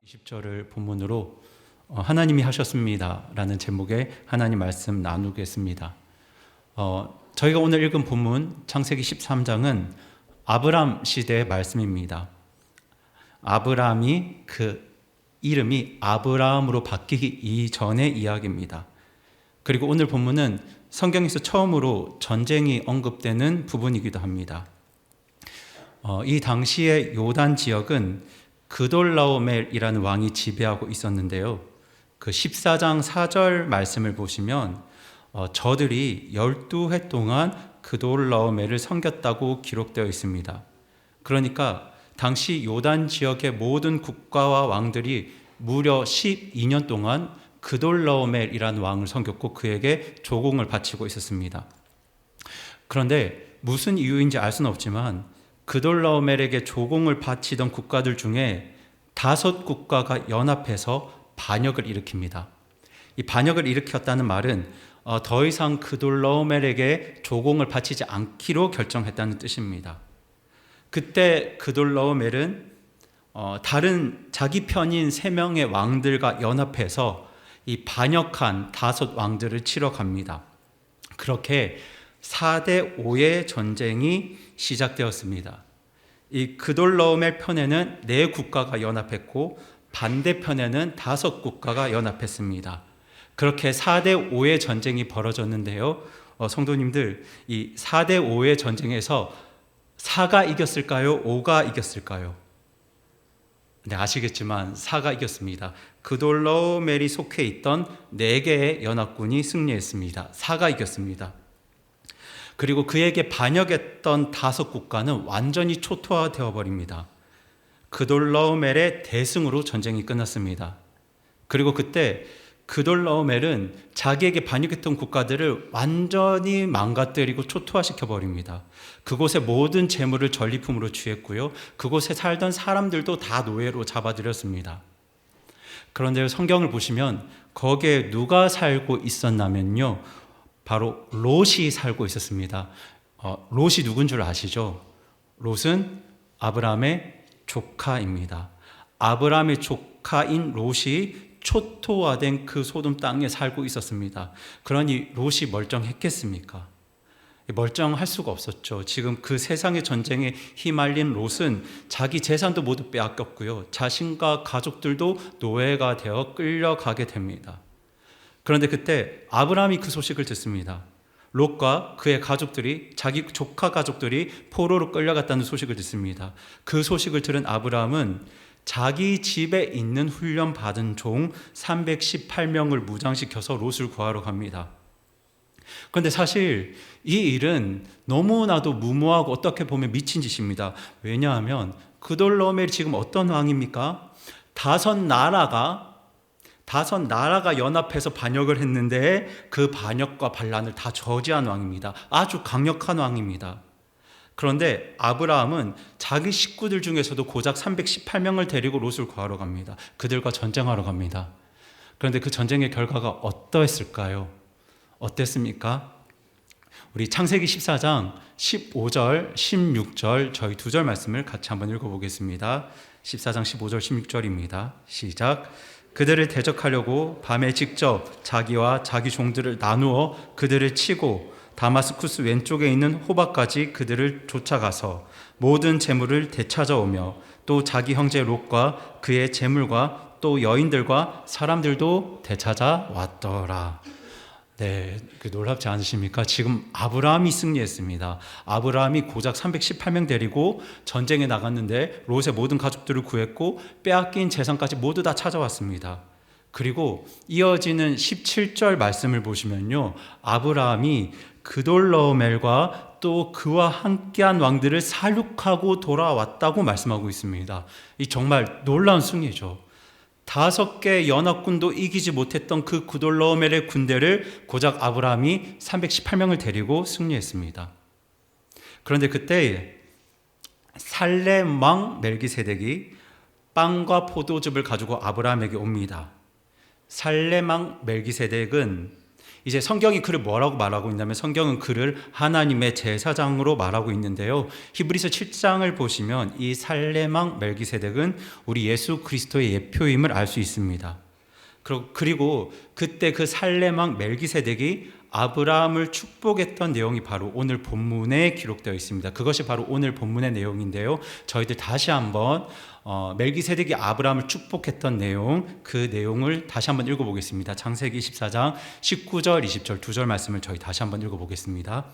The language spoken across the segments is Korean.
20절을 본문으로 하나님이 하셨습니다 라는 제목의 하나님 말씀 나누겠습니다. 저희가 오늘 읽은 본문 창세기 13장은 아브람 시대의 말씀입니다. 아브람이 그 이름이 아브라함으로 바뀌기 이전의 이야기입니다. 그리고 오늘 본문은 성경에서 처음으로 전쟁이 언급되는 부분이기도 합니다. 이 당시의 요단 지역은 그돌라오멜이라는 왕이 지배하고 있었는데요. 그 14장 4절 말씀을 보시면 저들이 12해 동안 그돌라오멜을 섬겼다고 기록되어 있습니다. 그러니까 당시 요단 지역의 모든 국가와 왕들이 무려 12년 동안 그돌라오멜이라는 왕을 섬겼고 그에게 조공을 바치고 있었습니다. 그런데 무슨 이유인지 알 수는 없지만 그돌라오멜에게 조공을 바치던 국가들 중에 5국가가 연합해서 반역을 일으킵니다. 이 반역을 일으켰다는 말은 더 이상 그돌라오멜에게 조공을 바치지 않기로 결정했다는 뜻입니다. 그때 그돌라오멜은 다른 자기 편인 3명의 왕들과 연합해서 이 반역한 5 왕들을 치러 갑니다. 그렇게 4대 5의 전쟁이 시작되었습니다. 이 그돌라오멜 편에는 4국가가 연합했고 반대편에는 5국가가 연합했습니다. 그렇게 4대 5의 전쟁이 벌어졌는데요. 성도님들, 이 4대 5의 전쟁에서 4가 이겼을까요? 5가 이겼을까요? 네, 아시겠지만 4가 이겼습니다. 그돌라오멜이 속해 있던 4개의 연합군이 승리했습니다. 4가 이겼습니다. 그리고 그에게 반역했던 5국가는 완전히 초토화되어 버립니다. 그돌라오멜의 대승으로 전쟁이 끝났습니다. 그리고 그때 그돌라오멜은 자기에게 반역했던 국가들을 완전히 망가뜨리고 초토화시켜 버립니다. 그곳의 모든 재물을 전리품으로 취했고요. 그곳에 살던 사람들도 다 노예로 잡아들였습니다. 그런데 성경을 보시면 거기에 누가 살고 있었냐면요, 바로 롯이 살고 있었습니다. 롯이 누군 줄 아시죠? 롯은 아브라함의 조카입니다. 아브라함의 조카인 롯이 초토화된 그 소돔 땅에 살고 있었습니다. 그러니 롯이 멀쩡했겠습니까? 멀쩡할 수가 없었죠. 지금 그 세상의 전쟁에 휘말린 롯은 자기 재산도 모두 빼앗겼고요. 자신과 가족들도 노예가 되어 끌려가게 됩니다. 그런데 그때 아브라함이 그 소식을 듣습니다. 롯과 그의 가족들이, 자기 조카 가족들이 포로로 끌려갔다는 소식을 듣습니다. 그 소식을 들은 아브라함은 자기 집에 있는 훈련받은 종 318명을 무장시켜서 롯을 구하러 갑니다. 그런데 사실 이 일은 너무나도 무모하고 어떻게 보면 미친 짓입니다. 왜냐하면 그돌라오멜이 지금 어떤 왕입니까? 5 나라가 연합해서 반역을 했는데 그 반역과 반란을 다 저지한 왕입니다. 아주 강력한 왕입니다. 그런데 아브라함은 자기 식구들 중에서도 고작 318명을 데리고 롯을 구하러 갑니다. 그들과 전쟁하러 갑니다. 그런데 그 전쟁의 결과가 어떠했을까요? 어땠습니까? 우리 창세기 14장 15절, 16절 저희 2절 말씀을 같이 한번 읽어보겠습니다. 14장 15절, 16절입니다. 시작. 그들을 대적하려고 밤에 직접 자기와 자기 종들을 나누어 그들을 치고 다마스쿠스 왼쪽에 있는 호박까지 그들을 쫓아가서 모든 재물을 되찾아오며 또 자기 형제 롯과 그의 재물과 또 여인들과 사람들도 되찾아왔더라. 네, 놀랍지 않으십니까? 지금 아브라함이 승리했습니다. 아브라함이 고작 318명 데리고 전쟁에 나갔는데 롯의 모든 가족들을 구했고 빼앗긴 재산까지 모두 다 찾아왔습니다. 그리고 이어지는 17절 말씀을 보시면요, 아브라함이 그돌라오멜과 또 그와 함께한 왕들을 살육하고 돌아왔다고 말씀하고 있습니다. 이 정말 놀라운 승리죠. 5개 연합군도 이기지 못했던 그 그돌라오멜의 군대를 고작 아브라함이 318명을 데리고 승리했습니다. 그런데 그때 살렘 왕 멜기세덱이 빵과 포도즙을 가지고 아브라함에게 옵니다. 살렘 왕 멜기세덱은 이제 성경이 그를 뭐라고 말하고 있냐면 성경은 그를 하나님의 제사장으로 말하고 있는데요. 히브리서 7장을 보시면 이 살레망 멜기세덱은 우리 예수 그리스도의 예표임을 알 수 있습니다. 그리고 그때 그 살레망 멜기세덱이 아브라함을 축복했던 내용이 바로 오늘 본문에 기록되어 있습니다. 그것이 바로 오늘 본문의 내용인데요. 저희들 다시 한번 멜기세덱이 아브라함을 축복했던 내용, 그 내용을 다시 한번 읽어보겠습니다. 창세기 14장 19절, 20절 두 절 말씀을 저희 다시 한번 읽어보겠습니다.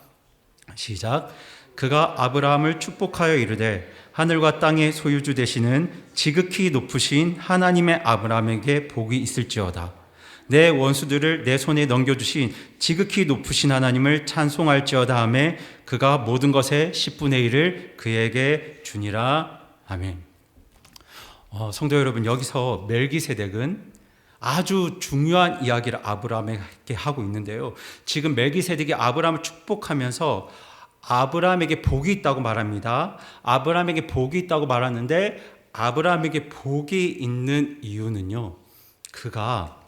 시작. 그가 아브라함을 축복하여 이르되 하늘과 땅의 소유주 되시는 지극히 높으신 하나님의 아브라함에게 복이 있을지어다. 내 원수들을 내 손에 넘겨주신 지극히 높으신 하나님을 찬송할지어다 하매 그가 모든 것의 10분의 1을 그에게 주니라. 아멘. 성도 여러분, 여기서 멜기세덱은 아주 중요한 이야기를 아브라함에게 하고 있는데요. 지금 멜기세덱이 아브라함을 축복하면서 아브라함에게 복이 있다고 말합니다. 아브라함에게 복이 있다고 말하는데 아브라함에게 복이 있는 이유는요, 그가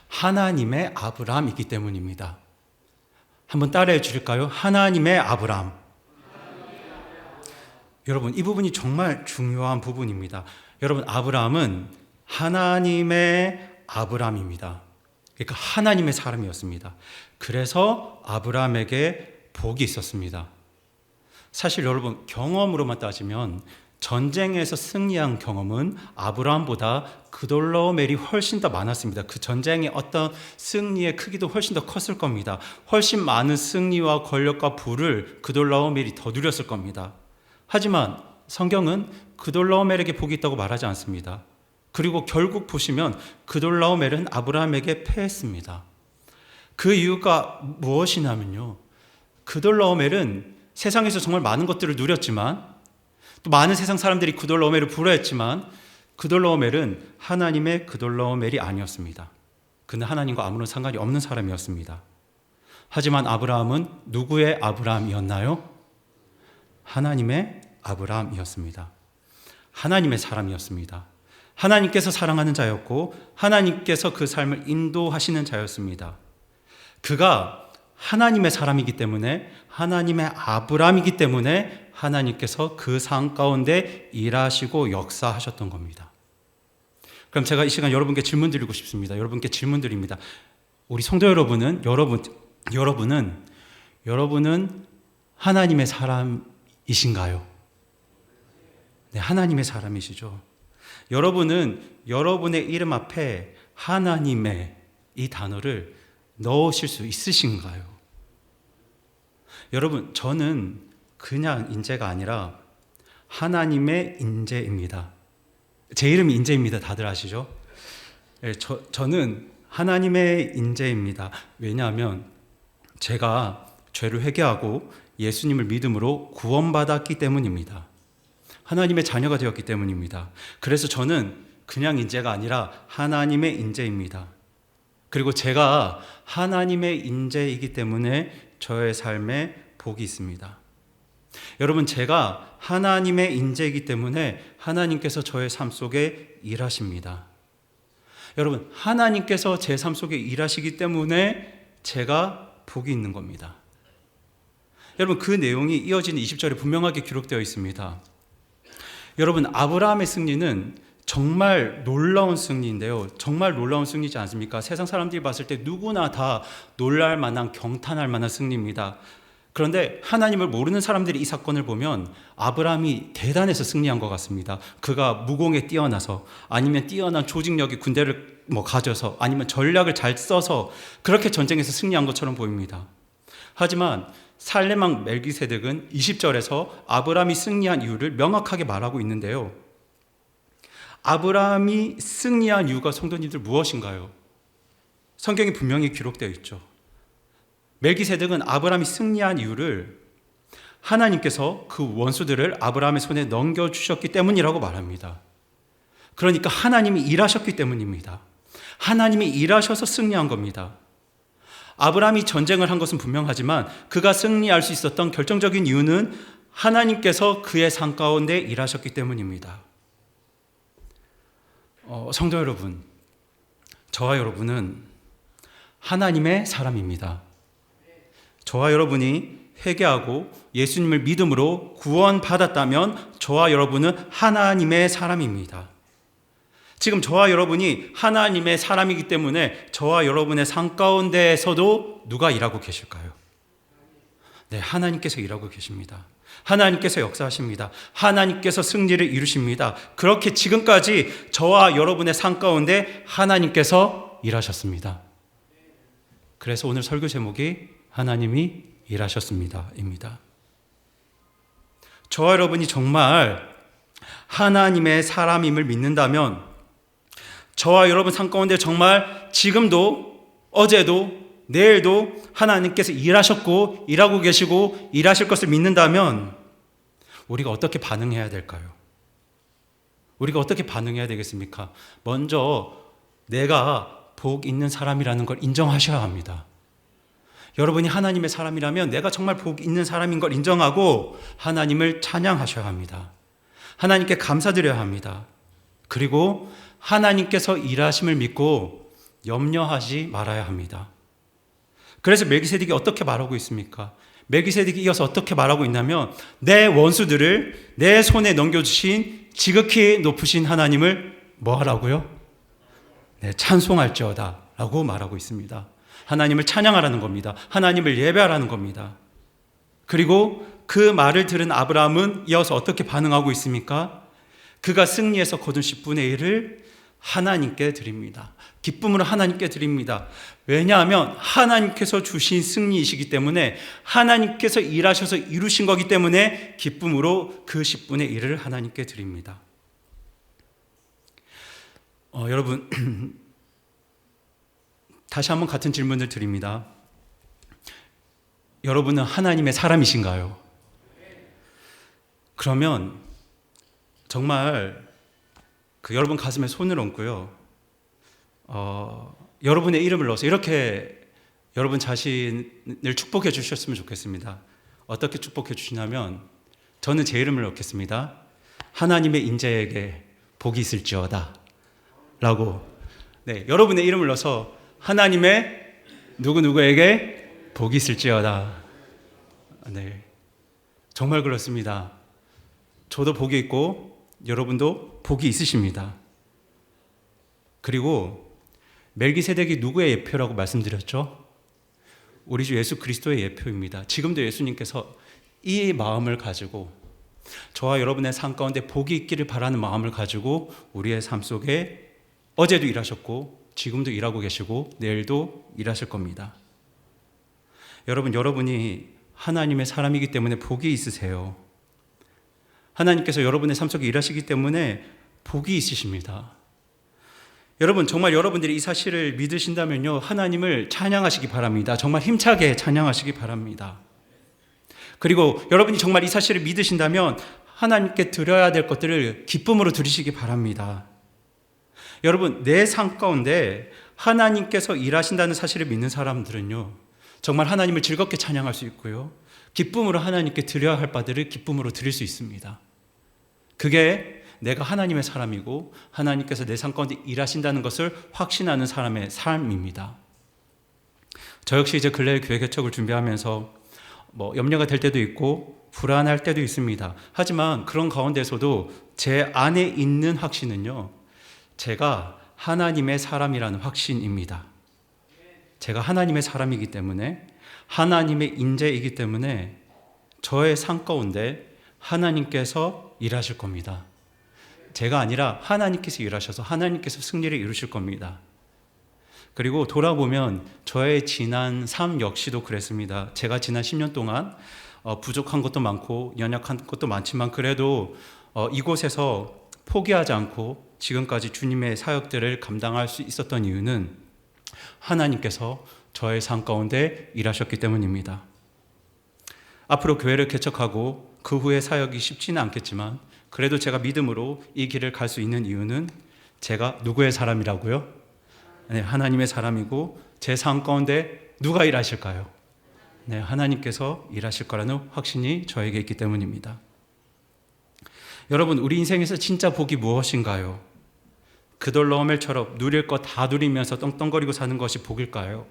하나님의 아브라함이기 때문입니다. 한번 따라해 주실까요? 하나님의 아브라함. 여러분, 이 부분이 정말 중요한 부분입니다. 여러분, 아브라함은 하나님의 아브라함입니다. 그러니까 하나님의 사람이었습니다. 그래서 아브라함에게 복이 있었습니다. 사실 여러분, 경험으로만 따지면 전쟁에서 승리한 경험은 아브라함보다 그돌라오멜이 훨씬 더 많았습니다. 그 전쟁의 어떤 승리의 크기도 훨씬 더 컸을 겁니다. 훨씬 많은 승리와 권력과 부를 그돌라오멜이 더 누렸을 겁니다. 하지만 성경은 그돌라오멜에게 복이 있다고 말하지 않습니다. 그리고 결국 보시면 그돌라오멜은 아브라함에게 패했습니다. 그 이유가 무엇이냐면요, 그돌라오멜은 세상에서 정말 많은 것들을 누렸지만 또 많은 세상 사람들이 그돌라오멜을 부러워했지만 그돌라오멜은 하나님의 그돌라오멜이 아니었습니다. 그는 하나님과 아무런 상관이 없는 사람이었습니다. 하지만 아브라함은 누구의 아브라함이었나요? 하나님의 아브라함이었습니다. 하나님의 사람이었습니다. 하나님께서 사랑하는 자였고 하나님께서 그 삶을 인도하시는 자였습니다. 그가 하나님의 사람이기 때문에, 하나님의 아브라함이기 때문에 하나님께서 그 삶 가운데 일하시고 역사하셨던 겁니다. 그럼 제가 이 시간 여러분께 질문 드리고 싶습니다. 여러분께 질문 드립니다. 우리 성도 여러분은 하나님의 사람이신가요? 네, 하나님의 사람이시죠. 여러분은 여러분의 이름 앞에 하나님의 이 단어를 넣으실 수 있으신가요? 여러분, 저는 그냥 인재가 아니라 하나님의 인재입니다. 제 이름이 인재입니다. 다들 아시죠? 네, 저는 하나님의 인재입니다. 왜냐하면 제가 죄를 회개하고 예수님을 믿음으로 구원받았기 때문입니다. 하나님의 자녀가 되었기 때문입니다. 그래서 저는 그냥 인재가 아니라 하나님의 인재입니다. 그리고 제가 하나님의 인재이기 때문에 저의 삶에 복이 있습니다. 여러분, 제가 하나님의 인재이기 때문에 하나님께서 저의 삶 속에 일하십니다. 여러분, 하나님께서 제 삶 속에 일하시기 때문에 제가 복이 있는 겁니다. 여러분, 그 내용이 이어지는 20절에 분명하게 기록되어 있습니다. 여러분, 아브라함의 승리는 정말 놀라운 승리인데요. 정말 놀라운 승리지 않습니까? 세상 사람들이 봤을 때 누구나 다 놀랄 만한, 경탄할 만한 승리입니다. 그런데 하나님을 모르는 사람들이 이 사건을 보면 아브라함이 대단해서 승리한 것 같습니다. 그가 무공에 뛰어나서, 아니면 뛰어난 조직력이 군대를 가져서, 아니면 전략을 잘 써서 그렇게 전쟁에서 승리한 것처럼 보입니다. 하지만 살레망 멜기세덱은 20절에서 아브라함이 승리한 이유를 명확하게 말하고 있는데요. 아브라함이 승리한 이유가 성도님들 무엇인가요? 성경에 분명히 기록되어 있죠. 멜기세덱은 아브라함이 승리한 이유를 하나님께서 그 원수들을 아브라함의 손에 넘겨주셨기 때문이라고 말합니다. 그러니까 하나님이 일하셨기 때문입니다. 하나님이 일하셔서 승리한 겁니다. 아브라함이 전쟁을 한 것은 분명하지만 그가 승리할 수 있었던 결정적인 이유는 하나님께서 그의 삶 가운데 일하셨기 때문입니다. 성도 여러분, 저와 여러분은 하나님의 사람입니다. 저와 여러분이 회개하고 예수님을 믿음으로 구원받았다면 저와 여러분은 하나님의 사람입니다. 지금 저와 여러분이 하나님의 사람이기 때문에 저와 여러분의 삶 가운데에서도 누가 일하고 계실까요? 네, 하나님께서 일하고 계십니다. 하나님께서 역사하십니다. 하나님께서 승리를 이루십니다. 그렇게 지금까지 저와 여러분의 삶 가운데 하나님께서 일하셨습니다. 그래서 오늘 설교 제목이 하나님이 일하셨습니다 입니다. 저와 여러분이 정말 하나님의 사람임을 믿는다면 저와 여러분 삶 가운데 정말 지금도 어제도 내일도 하나님께서 일하셨고 일하고 계시고 일하실 것을 믿는다면 우리가 어떻게 반응해야 될까요? 우리가 어떻게 반응해야 되겠습니까? 먼저 내가 복 있는 사람이라는 걸 인정하셔야 합니다. 여러분이 하나님의 사람이라면 내가 정말 복 있는 사람인 걸 인정하고 하나님을 찬양하셔야 합니다. 하나님께 감사드려야 합니다. 그리고 하나님께서 일하심을 믿고 염려하지 말아야 합니다. 그래서 멜기세덱이 어떻게 말하고 있습니까? 멜기세덱이 이어서 어떻게 말하고 있냐면 내 원수들을 내 손에 넘겨주신 지극히 높으신 하나님을 뭐 하라고요? 네, 찬송할지어다 라고 말하고 있습니다. 하나님을 찬양하라는 겁니다. 하나님을 예배하라는 겁니다. 그리고 그 말을 들은 아브라함은 이어서 어떻게 반응하고 있습니까? 그가 승리해서 거둔 10분의 1을 하나님께 드립니다. 기쁨으로 하나님께 드립니다. 왜냐하면 하나님께서 주신 승리이시기 때문에 하나님께서 일하셔서 이루신 거기 때문에 기쁨으로 그 10분의 1을 하나님께 드립니다. 여러분 다시 한번 같은 질문을 드립니다. 여러분은 하나님의 사람이신가요? 그러면 정말 여러분 가슴에 손을 얹고요. 여러분의 이름을 넣어서 이렇게 여러분 자신을 축복해 주셨으면 좋겠습니다. 어떻게 축복해 주시냐면 저는 제 이름을 넣겠습니다. 하나님의 인자에게 복이 있을지어다 라고 네, 여러분의 이름을 넣어서 하나님의 누구누구에게 복이 있을지어다. 네, 정말 그렇습니다. 저도 복이 있고 여러분도 복이 있으십니다. 그리고 멜기세덱이 누구의 예표라고 말씀드렸죠? 우리 주 예수 그리스도의 예표입니다. 지금도 예수님께서 이 마음을 가지고 저와 여러분의 삶 가운데 복이 있기를 바라는 마음을 가지고 우리의 삶 속에 어제도 일하셨고 지금도 일하고 계시고 내일도 일하실 겁니다. 여러분이 하나님의 사람이기 때문에 복이 있으세요. 하나님께서 여러분의 삶 속에 일하시기 때문에 복이 있으십니다. 여러분 정말 여러분들이 이 사실을 믿으신다면요 하나님을 찬양하시기 바랍니다. 정말 힘차게 찬양하시기 바랍니다. 그리고 여러분이 정말 이 사실을 믿으신다면 하나님께 드려야 될 것들을 기쁨으로 드리시기 바랍니다. 여러분 내 삶 가운데 하나님께서 일하신다는 사실을 믿는 사람들은요 정말 하나님을 즐겁게 찬양할 수 있고요 기쁨으로 하나님께 드려야 할 바들을 기쁨으로 드릴 수 있습니다. 그게 내가 하나님의 사람이고 하나님께서 내 삶 가운데 일하신다는 것을 확신하는 사람의 삶입니다. 저 역시 이제 근래의 교회 개척을 준비하면서 염려가 될 때도 있고 불안할 때도 있습니다. 하지만 그런 가운데서도 제 안에 있는 확신은요 제가 하나님의 사람이라는 확신입니다. 제가 하나님의 사람이기 때문에 하나님의 인재이기 때문에 저의 삶 가운데 하나님께서 일하실 겁니다. 제가 아니라 하나님께서 일하셔서 하나님께서 승리를 이루실 겁니다. 그리고 돌아보면 저의 지난 삶 역시도 그랬습니다. 제가 지난 10년 동안 부족한 것도 많고 연약한 것도 많지만 그래도 이곳에서 포기하지 않고 지금까지 주님의 사역들을 감당할 수 있었던 이유는 하나님께서 저의 삶 가운데 일하셨기 때문입니다. 앞으로 교회를 개척하고 그 후에 사역이 쉽지는 않겠지만 그래도 제가 믿음으로 이 길을 갈 수 있는 이유는 제가 누구의 사람이라고요? 네, 하나님의 사람이고 제 삶 가운데 누가 일하실까요? 네, 하나님께서 일하실 거라는 확신이 저에게 있기 때문입니다. 여러분 우리 인생에서 진짜 복이 무엇인가요? 그돌로멜처럼 누릴 것 다 누리면서 떵떵거리고 사는 것이 복일까요?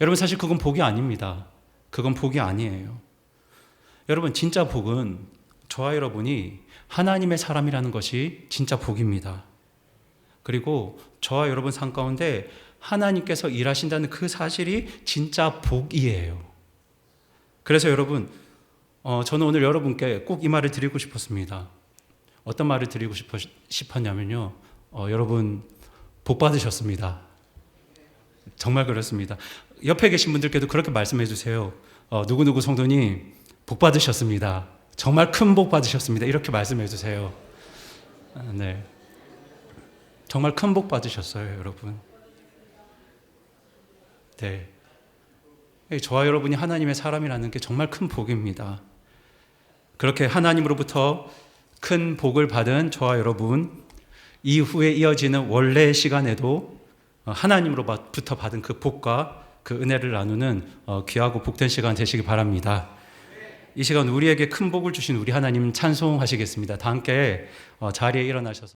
여러분 사실 그건 복이 아닙니다. 그건 복이 아니에요. 여러분 진짜 복은 저와 여러분이 하나님의 사람이라는 것이 진짜 복입니다. 그리고 저와 여러분 삶 가운데 하나님께서 일하신다는 그 사실이 진짜 복이에요. 그래서 여러분 저는 오늘 여러분께 꼭 이 말을 드리고 싶었습니다. 어떤 말을 드리고 싶었냐면요. 여러분 복 받으셨습니다. 정말 그렇습니다. 옆에 계신 분들께도 그렇게 말씀해 주세요. 누구누구 성도님 복 받으셨습니다. 정말 큰 복 받으셨습니다. 이렇게 말씀해 주세요. 네, 정말 큰 복 받으셨어요, 여러분. 네, 저와 여러분이 하나님의 사람이라는 게 정말 큰 복입니다. 그렇게 하나님으로부터 큰 복을 받은 저와 여러분, 이후에 이어지는 원래의 시간에도 하나님으로부터 받은 그 복과 그 은혜를 나누는 귀하고 복된 시간 되시기 바랍니다. 이 시간 우리에게 큰 복을 주신 우리 하나님 찬송하시겠습니다. 다 함께 자리에 일어나셔서